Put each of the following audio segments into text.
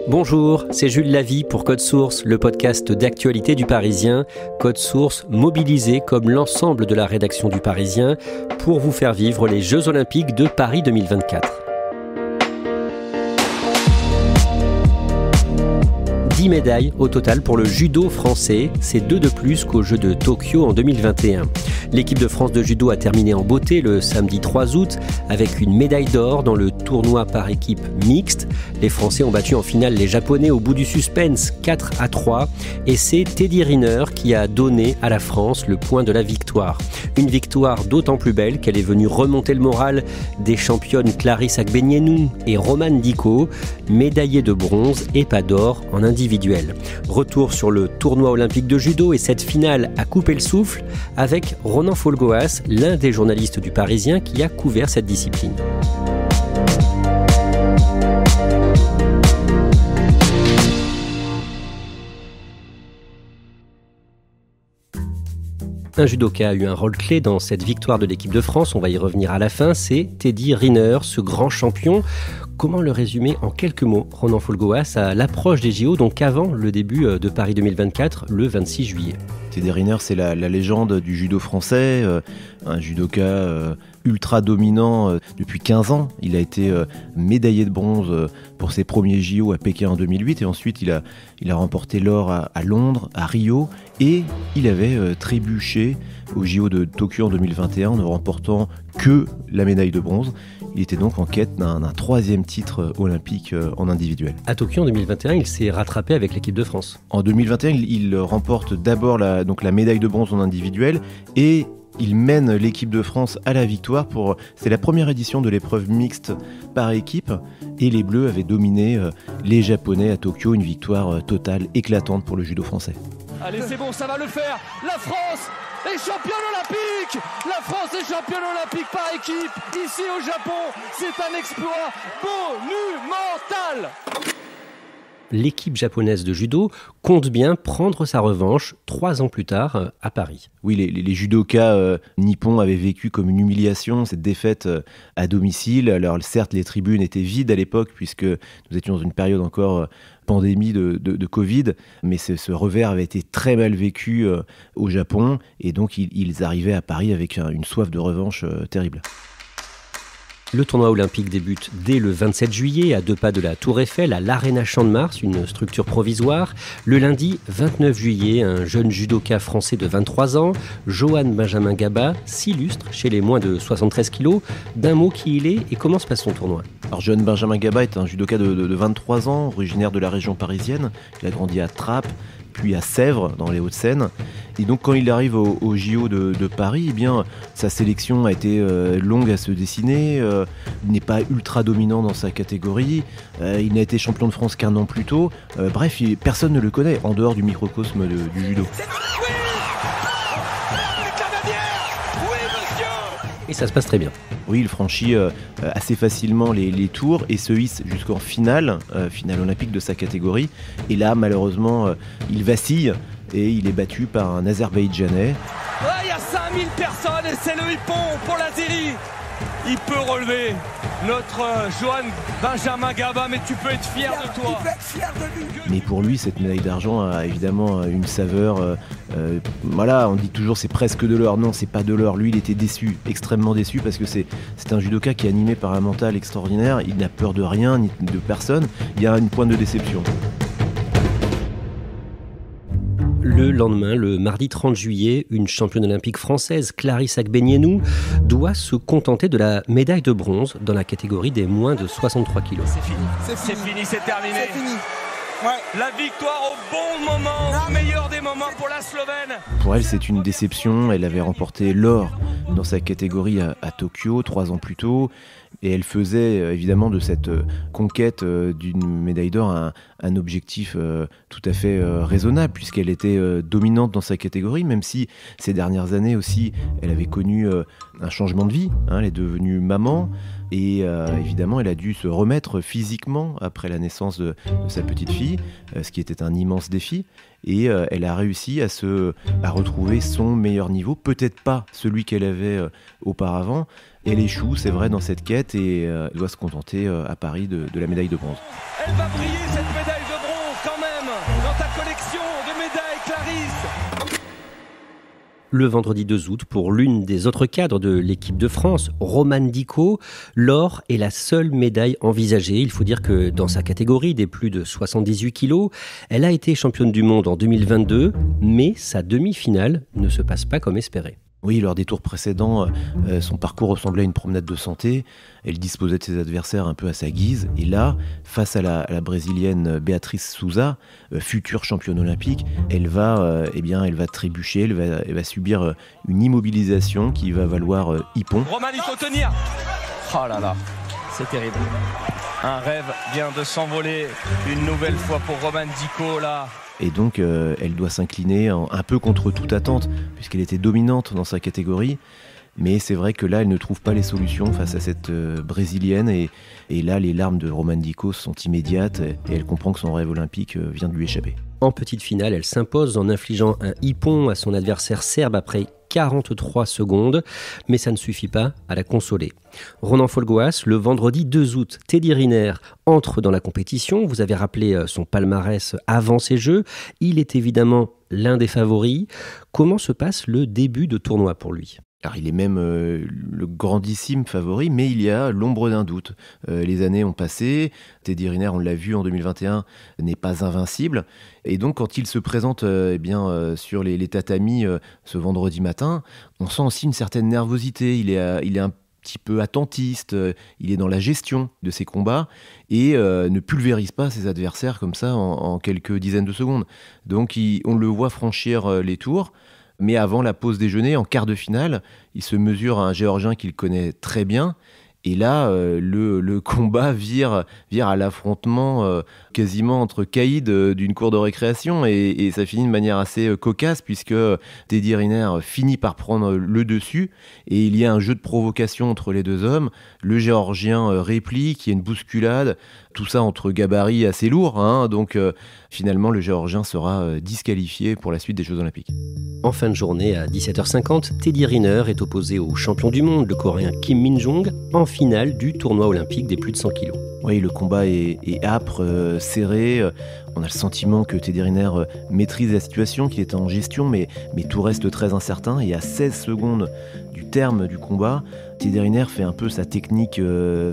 Bonjour, c'est Jules Lavie pour Code Source, le podcast d'actualité du Parisien. Code Source mobilisé comme l'ensemble de la rédaction du Parisien pour vous faire vivre les Jeux Olympiques de Paris 2024. 10 médailles au total pour le judo français, c'est 2 de plus qu'aux Jeux de Tokyo en 2021. L'équipe de France de judo a terminé en beauté le samedi 3 août avec une médaille d'or dans le tournoi par équipe mixte. Les Français ont battu en finale les Japonais au bout du suspense 4-3 et c'est Teddy Riner qui a donné à la France le point de la victoire. Une victoire d'autant plus belle qu'elle est venue remonter le moral des championnes Clarisse Agbenienou et Romane Dicot, médaillées de bronze et pas d'or en individuel. Retour sur le tournoi olympique de judo et cette finale a coupé le souffle avec Ronan Folgoas, l'un des journalistes du Parisien qui a couvert cette discipline. Un judoka a eu un rôle clé dans cette victoire de l'équipe de France, on va y revenir à la fin, c'est Teddy Riner, ce grand champion. Comment le résumer en quelques mots, Ronan Folgoas, à l'approche des JO, donc avant le début de Paris 2024, le 26 juillet. Teddy Riner, c'est la légende du judo français, un judoka ultra dominant depuis 15 ans. Il a été médaillé de bronze pour ses premiers JO à Pékin en 2008 et ensuite il a remporté l'or à Londres, à Rio et il avait trébuché aux JO de Tokyo en 2021 en ne remportant que la médaille de bronze. Il était donc en quête d'un troisième titre olympique en individuel. À Tokyo en 2021, il s'est rattrapé avec l'équipe de France. En 2021, il remporte d'abord la médaille de bronze en individuel et il mène l'équipe de France à la victoire. C'est la première édition de l'épreuve mixte par équipe et les Bleus avaient dominé les Japonais à Tokyo. Une victoire totale, éclatante pour le judo français. Allez, c'est bon, ça va le faire. La France est championne olympique. La France est championne olympique par équipe. Ici au Japon, c'est un exploit monumental. L'équipe japonaise de judo compte bien prendre sa revanche 3 ans plus tard à Paris. Oui, les judokas nippons avaient vécu comme une humiliation cette défaite à domicile. Alors certes, les tribunes étaient vides à l'époque puisque nous étions dans une période encore pandémie de Covid, mais ce revers avait été très mal vécu au Japon et donc ils arrivaient à Paris avec une soif de revanche terrible. Le tournoi olympique débute dès le 27 juillet à 2 pas de la Tour Eiffel, à l'Arena Champ de Mars, une structure provisoire. Le lundi 29 juillet, un jeune judoka français de 23 ans, Johan Benjamin Gaba, s'illustre chez les moins de 73 kilos. D'un mot qui il est et comment se passe son tournoi. Alors Johan Benjamin Gaba est un judoka de 23 ans, originaire de la région parisienne. Il a grandi à Trappes, puis à Sèvres, dans les Hauts-de-Seine. Et donc quand il arrive au JO de Paris, eh bien, sa sélection a été longue à se dessiner. Il n'est pas ultra dominant dans sa catégorie. Il n'a été champion de France qu'1 an plus tôt. Bref, personne ne le connaît en dehors du microcosme du judo. Et ça se passe très bien. Oui, il franchit assez facilement les tours et se hisse jusqu'en finale olympique de sa catégorie. Et là, malheureusement, il vacille et il est battu par un Azerbaïdjanais. Il y a 5000 personnes et c'est le hippon pour l'Azérie. Il peut relever notre Johan Benjamin Gaba, mais tu peux être fier de toi. Mais pour lui, cette médaille d'argent a évidemment une saveur. On dit toujours c'est presque de l'or. Non, c'est pas de l'or. Lui, il était déçu, extrêmement déçu, parce que c'est un judoka qui est animé par un mental extraordinaire. Il n'a peur de rien ni de personne. Il y a une pointe de déception. Le lendemain, le mardi 30 juillet, une championne olympique française, Clarisse Agbenienou, doit se contenter de la médaille de bronze dans la catégorie des moins de 63 kilos. C'est fini, c'est terminé. C'est fini. Ouais. La victoire au bon moment, au meilleur des moments pour la Slovène. Pour elle, c'est une déception. Elle avait remporté l'or dans sa catégorie à Tokyo 3 ans plus tôt. Et elle faisait évidemment de cette conquête d'une médaille d'or un objectif tout à fait raisonnable, puisqu'elle était dominante dans sa catégorie, même si ces dernières années aussi, elle avait connu un changement de vie. Elle est devenue maman et évidemment, elle a dû se remettre physiquement après la naissance de sa petite fille, ce qui était un immense défi. Et elle a réussi à retrouver son meilleur niveau, peut-être pas celui qu'elle avait auparavant, Elle échoue, c'est vrai, dans cette quête et elle doit se contenter à Paris de la médaille de bronze. Elle va briller cette médaille de bronze quand même dans ta collection de médailles, Clarisse. Le vendredi 2 août, pour l'une des autres cadres de l'équipe de France, Romane Dicot, l'or est la seule médaille envisagée. Il faut dire que dans sa catégorie des plus de 78 kilos, elle a été championne du monde en 2022, mais sa demi-finale ne se passe pas comme espéré. Oui, lors des tours précédents, son parcours ressemblait à une promenade de santé. Elle disposait de ses adversaires un peu à sa guise. Et là, face à la Brésilienne Beatriz Souza, future championne olympique, elle va trébucher, elle va subir une immobilisation qui va valoir hippon. Romane, il faut tenir. Oh là là, c'est terrible. Un rêve vient de s'envoler une nouvelle fois pour Romane Dicot là. Et donc, elle doit s'incliner un peu contre toute attente, puisqu'elle était dominante dans sa catégorie. Mais c'est vrai que là, elle ne trouve pas les solutions face à cette Brésilienne. Et là, les larmes de Romane Dicot sont immédiates. Et elle comprend que son rêve olympique vient de lui échapper. En petite finale, elle s'impose en infligeant un hippon à son adversaire serbe après 43 secondes, mais ça ne suffit pas à la consoler. Ronan Folgoas, le vendredi 2 août, Teddy Riner entre dans la compétition. Vous avez rappelé son palmarès avant ces Jeux. Il est évidemment l'un des favoris. Comment se passe le début de tournoi pour lui ? Alors, il est même le grandissime favori, mais il y a l'ombre d'un doute. Les années ont passé, Teddy Riner, on l'a vu en 2021, n'est pas invincible. Et donc, quand il se présente sur les tatamis ce vendredi matin, on sent aussi une certaine nervosité. Il est un petit peu attentiste, il est dans la gestion de ses combats et ne pulvérise pas ses adversaires comme ça en quelques dizaines de secondes. Donc, on le voit franchir les tours. Mais avant la pause déjeuner, en quart de finale, il se mesure à un Géorgien qu'il connaît très bien. Et là, le combat vire à l'affrontement quasiment entre caïds d'une cour de récréation. Et ça finit de manière assez cocasse puisque Teddy Riner finit par prendre le dessus. Et il y a un jeu de provocation entre les deux hommes. Le Géorgien réplique, il y a une bousculade. Tout ça entre gabarits assez lourds. Donc finalement, le Géorgien sera disqualifié pour la suite des Jeux Olympiques. En fin de journée, à 17h50, Teddy Riner est opposé au champion du monde, le Coréen Kim Min-jong, en finale du tournoi olympique des plus de 100 kilos. Oui, le combat est âpre, serré. On a le sentiment que Teddy Riner maîtrise la situation, qu'il est en gestion, mais tout reste très incertain. Et à 16 secondes du terme du combat, Teddy Riner fait un peu sa technique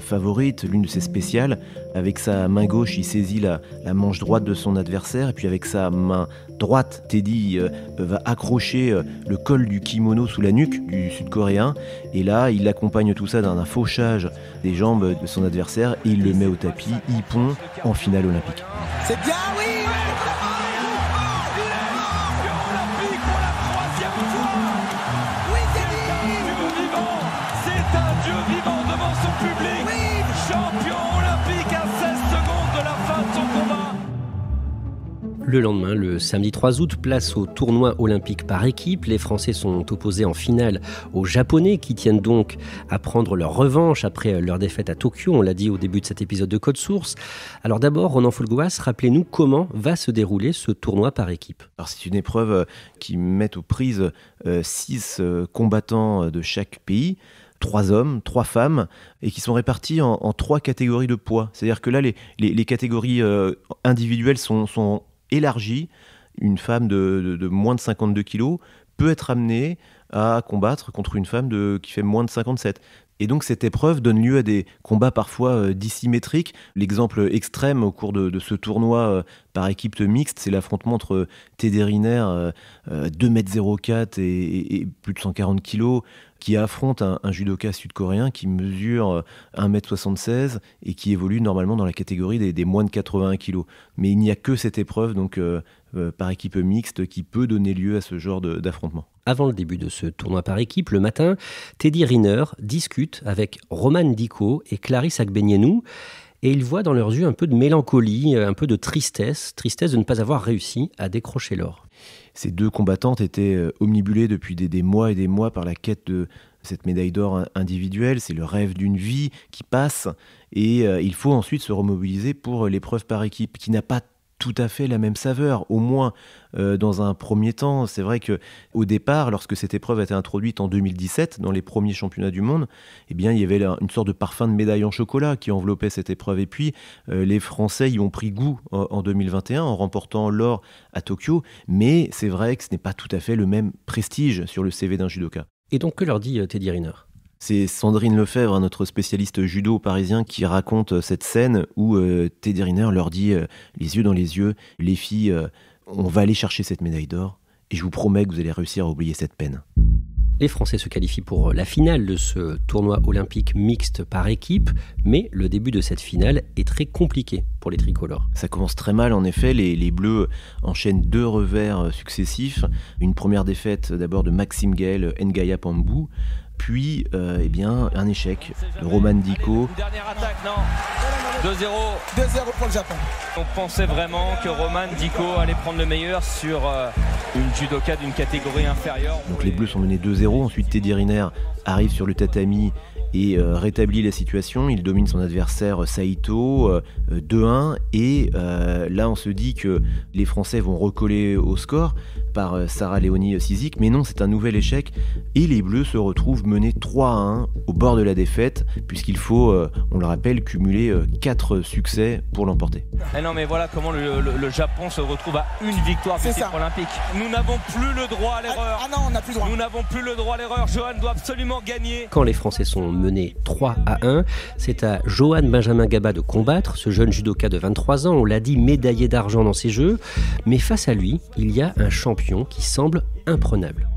favorite, l'une de ses spéciales. Avec sa main gauche, il saisit la manche droite de son adversaire. Et puis avec sa main droite, Teddy va accrocher le col du kimono sous la nuque du Sud-Coréen. Et là, il accompagne tout ça d'un fauchage des jambes de son adversaire. Et il le met au tapis, hippon, en finale olympique. C'est bien, oui! Le lendemain, le samedi 3 août, place au tournoi olympique par équipe. Les Français sont opposés en finale aux Japonais qui tiennent donc à prendre leur revanche après leur défaite à Tokyo. On l'a dit au début de cet épisode de Code Source. Alors d'abord, Ronan Folgoas, rappelez-nous comment va se dérouler ce tournoi par équipe. Alors c'est une épreuve qui met aux prises 6 combattants de chaque pays. 3 hommes, 3 femmes, et qui sont répartis en 3 catégories de poids. C'est-à-dire que là, les catégories individuelles sont élargies. Une femme de moins de 52 kilos peut être amenée à combattre contre une femme qui fait moins de 57. Et donc cette épreuve donne lieu à des combats parfois dissymétriques. L'exemple extrême au cours de ce tournoi par équipe mixte, c'est l'affrontement entre Teddy Riner, 2,04 m et plus de 140 kg, qui affronte un judoka sud-coréen qui mesure 1,76 m et qui évolue normalement dans la catégorie des moins de 81 kg. Mais il n'y a que cette épreuve donc par équipe mixte qui peut donner lieu à ce genre d'affrontement. Avant le début de ce tournoi par équipe, le matin, Teddy Riner discute avec Romane Dicot et Clarisse Agbenienou et il voit dans leurs yeux un peu de mélancolie, un peu de tristesse de ne pas avoir réussi à décrocher l'or. Ces 2 combattantes étaient omnibulées depuis des mois et des mois par la quête de cette médaille d'or individuelle. C'est le rêve d'une vie qui passe et il faut ensuite se remobiliser pour l'épreuve par équipe qui n'a pas tout à fait la même saveur, au moins dans un premier temps. C'est vrai qu'au départ, lorsque cette épreuve a été introduite en 2017, dans les premiers championnats du monde, eh bien, il y avait une sorte de parfum de médaille en chocolat qui enveloppait cette épreuve. Et puis, les Français y ont pris goût en 2021 en remportant l'or à Tokyo. Mais c'est vrai que ce n'est pas tout à fait le même prestige sur le CV d'un judoka. Et donc, que leur dit Teddy Riner ? C'est Sandrine Lefebvre, notre spécialiste judo parisien, qui raconte cette scène où Teddy Riner leur dit, les yeux dans les yeux, les filles, on va aller chercher cette médaille d'or et je vous promets que vous allez réussir à oublier cette peine. Les Français se qualifient pour la finale de ce tournoi olympique mixte par équipe, mais le début de cette finale est très compliqué pour les tricolores. Ça commence très mal, en effet. Les Bleus enchaînent 2 revers successifs. Une première défaite d'abord de Maxime Gaël Ngaya Pambou, puis un échec de Roman Diko. Dernière attaque, non. 2-0. 2-0 pour le Japon. On pensait vraiment que Roman Diko allait prendre le meilleur sur une judoka d'une catégorie inférieure. Donc les Bleus sont menés 2-0. Ensuite, Teddy Riner arrive sur le tatami et rétablit la situation. Il domine son adversaire Saito 2-1. Et là, on se dit que les Français vont recoller au score par Sarah Léonie Cizik. Mais non, c'est un nouvel échec. Et les Bleus se retrouvent menés 3-1 au bord de la défaite, puisqu'il faut, on le rappelle, cumuler 4 succès pour l'emporter. Et non, mais voilà comment le Japon se retrouve à une victoire du titre olympique. Nous n'avons plus le droit à l'erreur. Ah non, on n'a plus le droit. Nous n'avons plus le droit à l'erreur. Johan doit absolument gagner. Quand les Français sont menés 3-1, c'est à Johan Benjamin Gaba de combattre, ce jeune judoka de 23 ans, on l'a dit, médaillé d'argent dans ces Jeux. Mais face à lui, il y a un champion qui semble imprenable.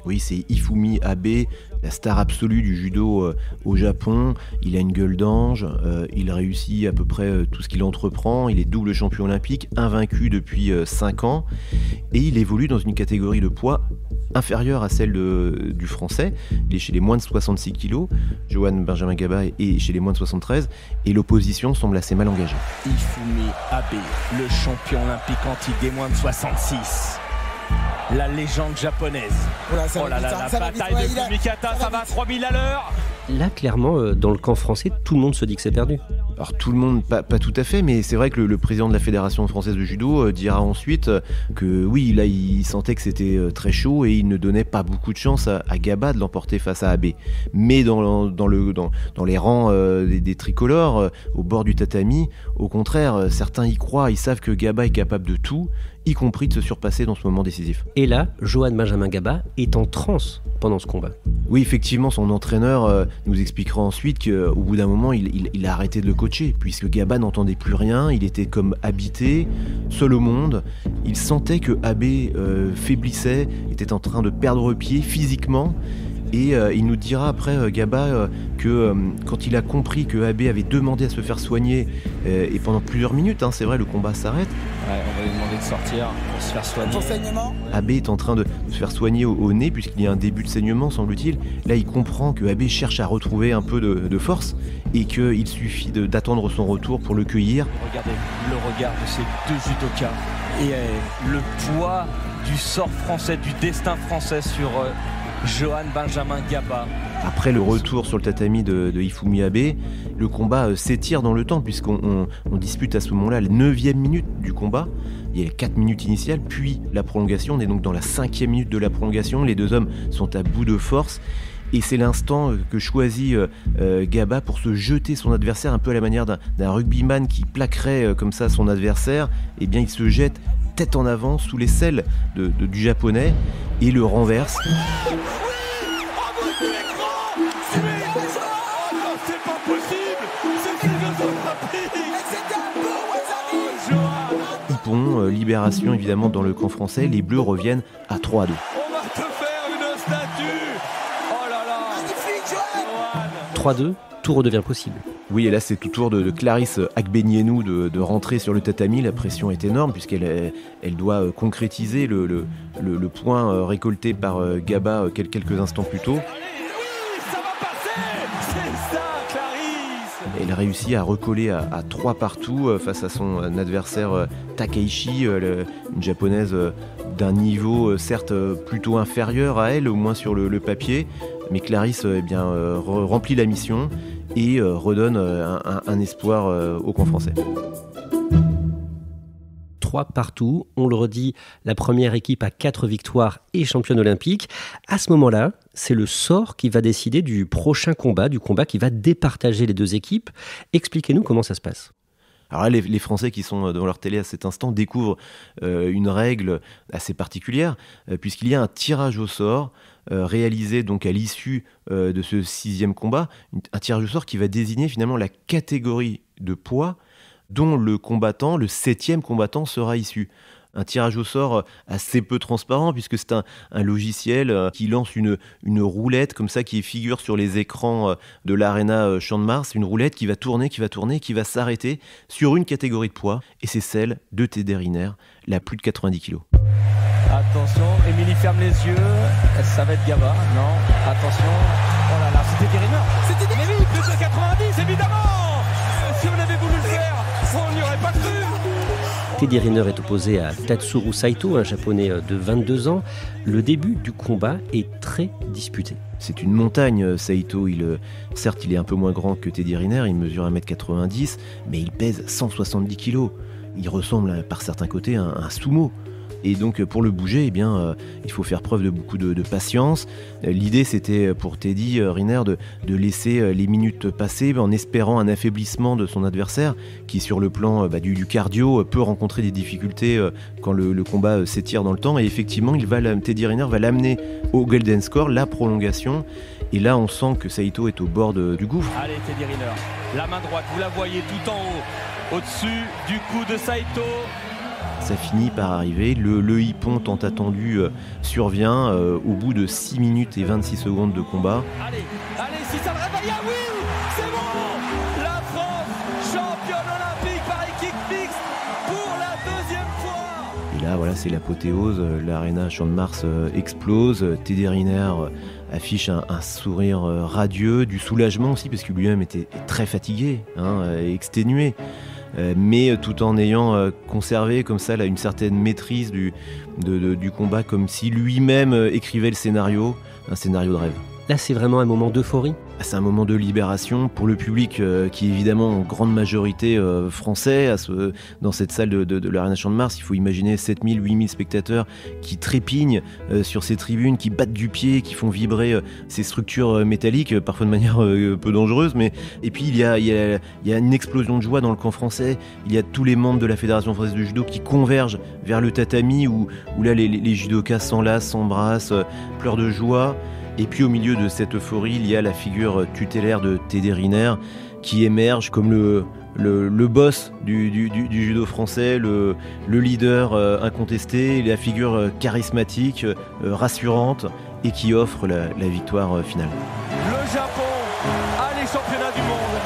Oui, c'est Ifumi Abe, la star absolue du judo au Japon. Il a une gueule d'ange, il réussit à peu près tout ce qu'il entreprend. Il est double champion olympique, invaincu depuis 5 ans. Et il évolue dans une catégorie de poids inférieure à celle du français. Il est chez les moins de 66 kg. Johan Benjamin Gaba est chez les moins de 73. Et l'opposition semble assez mal engagée. Ifumi Abe, le champion olympique antique des moins de 66. La légende japonaise. Oh là là, la bataille de Kumikata, ça va à 3000 à l'heure. Là, clairement, dans le camp français, tout le monde se dit que c'est perdu. Alors tout le monde, pas tout à fait, mais c'est vrai que le président de la Fédération française de judo dira ensuite que oui, là il sentait que c'était très chaud et il ne donnait pas beaucoup de chance à Gaba de l'emporter face à Abe. Mais dans les rangs des tricolores, au bord du tatami, au contraire, certains y croient, ils savent que Gaba est capable de tout, y compris de se surpasser dans ce moment décisif. Et là, Johan Benjamin Gaba est en transe pendant ce combat. Oui, effectivement, son entraîneur nous expliquera ensuite qu'au bout d'un moment, il a arrêté de le coacher, puisque Gaba n'entendait plus rien, il était comme habité, seul au monde. Il sentait que Abe faiblissait, était en train de perdre pied physiquement. Et il nous dira après, Gaba, que quand il a compris que Abe avait demandé à se faire soigner, et pendant plusieurs minutes, c'est vrai, le combat s'arrête. Ouais, on va lui demander de sortir pour se faire soigner. Pour saignement. Abe est en train de se faire soigner au nez, puisqu'il y a un début de saignement, semble-t-il. Là, il comprend que Abe cherche à retrouver un peu de force, et qu'il suffit d'attendre son retour pour le cueillir. Regardez le regard de ces deux judokas, et le poids du sort français, du destin français sur... Johan Benjamin Gaba. Après le retour sur le tatami de Ifumi Abe, le combat s'étire dans le temps puisqu'on dispute à ce moment-là la 9e minute du combat. Il y a 4 minutes initiales, puis la prolongation. On est donc dans la 5e minute de la prolongation. Les deux hommes sont à bout de force. Et c'est l'instant que choisit Gaba pour se jeter son adversaire, un peu à la manière d'un rugbyman qui plaquerait comme ça son adversaire. Eh bien, il se jette tête en avant sous les selles du japonais et le renverse. Ippon, libération évidemment dans le camp français, les Bleus reviennent à 3-2. On va te faire une statue. Oh là là. 3-2, tout redevient possible. Oui, et là c'est tout tour de Clarisse Agbenienou de rentrer sur le tatami. La pression est énorme puisqu'elle doit concrétiser le point récolté par Gaba quelques instants plus tôt. Ça va passer. C'est ça, Clarisse. Elle réussit à recoller à 3 partout face à son adversaire Takeishi, une japonaise d'un niveau certes plutôt inférieur à elle, au moins sur le papier. Mais Clarisse remplit la mission et redonne un espoir au camp français. 3 partout. On le redit, la première équipe a 4 victoires et championne olympique. À ce moment-là, c'est le sort qui va décider du prochain combat, du combat qui va départager les deux équipes. Expliquez-nous comment ça se passe. Alors là, les Français qui sont devant leur télé à cet instant découvrent une règle assez particulière, puisqu'il y a un tirage au sort réalisé donc à l'issue de ce 6e combat, un tirage au sort qui va désigner finalement la catégorie de poids dont le combattant, le 7e combattant, sera issu. Un tirage au sort assez peu transparent, puisque c'est un logiciel qui lance une roulette comme ça qui figure sur les écrans de l'Arena Champ de Mars, une roulette qui va tourner, qui va s'arrêter sur une catégorie de poids, et c'est celle de Teddy Riner, la plus de 90 kg. Attention, Émilie ferme les yeux, ça va être Gaba, non, attention, oh là là, c'était Teddy Riner, mais oui, plus de 90, évidemment. Si on avait voulu le faire, on n'y aurait pas cru. Teddy Riner est opposé à Tatsuro Saito, un japonais de 22 ans. Le début du combat est très disputé. C'est une montagne, Saito. Certes, il est un peu moins grand que Teddy Riner, il mesure 1m90, mais il pèse 170 kg. Il ressemble par certains côtés à un sumo. Et donc pour le bouger, il faut faire preuve de beaucoup de patience. L'idée, c'était pour Teddy Riner de laisser les minutes passer en espérant un affaiblissement de son adversaire qui, sur le plan du cardio, peut rencontrer des difficultés quand le combat s'étire dans le temps. Et effectivement, Teddy Riner va l'amener au golden score, la prolongation. Et là, on sent que Saito est au bord du gouffre. Allez, Teddy Riner, la main droite, vous la voyez tout en haut, au-dessus du cou de Saito. Ça finit par arriver, le hippon tant attendu survient au bout de 6 minutes et 26 secondes de combat. Allez, si ça le réveille, oui, c'est bon. La France, championne olympique par équipe mixte pour la 2e fois. Et là, voilà, c'est l'apothéose, l'Arena Champ de Mars explose, Teddy Riner affiche un sourire radieux, du soulagement aussi, parce que lui-même était très fatigué, exténué. Mais tout en ayant conservé comme ça là, une certaine maîtrise du combat, comme si lui-même écrivait le scénario, un scénario de rêve. Là, c'est vraiment un moment d'euphorie. C'est un moment de libération pour le public qui est évidemment en grande majorité français. Dans cette salle de l'Arena Champ de Mars, il faut imaginer 7000, 8000 spectateurs qui trépignent sur ces tribunes, qui battent du pied, qui font vibrer ces structures métalliques, parfois de manière peu dangereuse. Et puis il y a une explosion de joie dans le camp français. Il y a tous les membres de la Fédération française de judo qui convergent vers le tatami où là les judokas s'enlacent, s'embrassent, pleurent de joie. Et puis au milieu de cette euphorie, il y a la figure tutélaire de Teddy Riner qui émerge comme le boss du judo français, le leader incontesté, la figure charismatique, rassurante et qui offre la victoire finale. Le Japon a les championnats du monde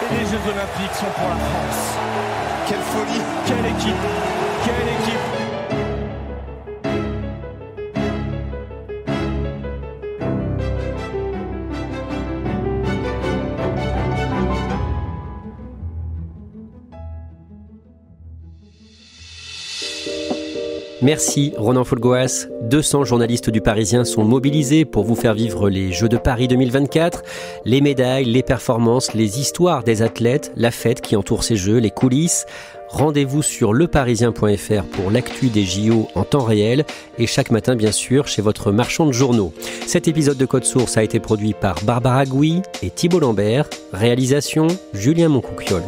et les Jeux Olympiques sont pour la France. Quelle folie, quelle équipe, quelle équipe. Merci Ronan Folgoas. 200 journalistes du Parisien sont mobilisés pour vous faire vivre les Jeux de Paris 2024. Les médailles, les performances, les histoires des athlètes, la fête qui entoure ces Jeux, les coulisses. Rendez-vous sur leparisien.fr pour l'actu des JO en temps réel et chaque matin bien sûr chez votre marchand de journaux. Cet épisode de Code Source a été produit par Barbara Gouy et Thibault Lambert. Réalisation Julien Moncouquiol.